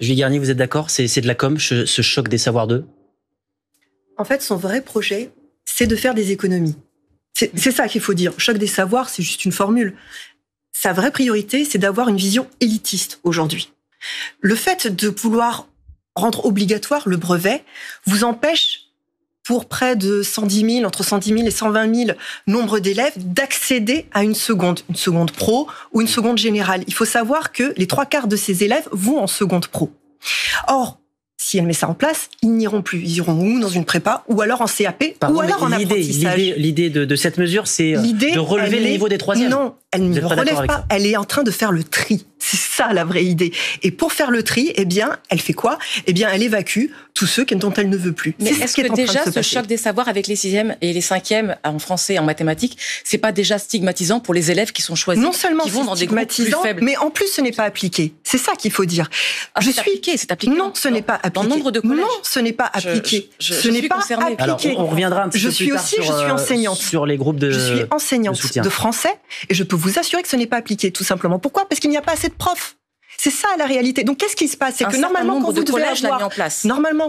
Julie Garnier, vous êtes d'accord? C'est de la com, ce choc des savoirs 2? En fait, son vrai projet, c'est de faire des économies. C'est ça qu'il faut dire. Choc des savoirs, c'est juste une formule. Sa vraie priorité, c'est d'avoir une vision élitiste aujourd'hui. Le fait de vouloir rendre obligatoire le brevet vous empêche, pour près de 110 000, entre 110 000 et 120 000 nombre d'élèves, d'accéder à une seconde pro ou une seconde générale. Il faut savoir que les 3/4 de ces élèves vont en seconde pro. Or, si elle met ça en place, ils n'iront plus. Ils iront ou dans une prépa, ou alors en CAP, ou alors en apprentissage. L'idée de cette mesure, c'est de relever le niveau des troisièmes. Non, elle ne relève pas. Elle est en train de faire le tri. C'est ça la vraie idée. Et pour faire le tri, eh bien, elle fait quoi? Eh bien, elle évacue tous ceux dont elle ne veut plus. Mais est-ce que déjà ce choc des savoirs avec les 6e et les 5e en français et en mathématiques, c'est pas déjà stigmatisant pour les élèves qui sont choisis, non seulement qui vont dans des groupes plus faibles, mais en plus ce n'est pas appliqué. C'est ça qu'il faut dire. C'est appliqué. Non, ce n'est pas appliqué. Dans nombre de collèges. Non, ce n'est pas appliqué. Ce n'est pas appliqué. Alors, on reviendra un petit peu plus tard je suis enseignante. Sur les groupes de Je suis enseignante de français et je peux vous assurer que ce n'est pas appliqué, tout simplement. Pourquoi? Parce qu'il n'y a pas assez de profs. C'est ça la réalité. Donc qu'est-ce qui se passe? C'est que normalement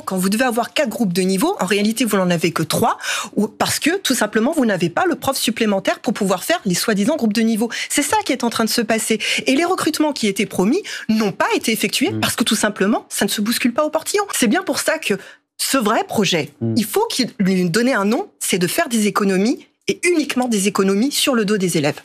quand vous devez avoir 4 groupes de niveau, en réalité vous n'en avez que 3, parce que tout simplement vous n'avez pas le prof supplémentaire pour pouvoir faire les soi-disant groupes de niveau. C'est ça qui est en train de se passer. Et les recrutements qui étaient promis n'ont pas été effectués parce que tout simplement ça ne se bouscule pas au portillon. C'est bien pour ça que ce vrai projet, il faut lui donner un nom, c'est de faire des économies et uniquement des économies sur le dos des élèves.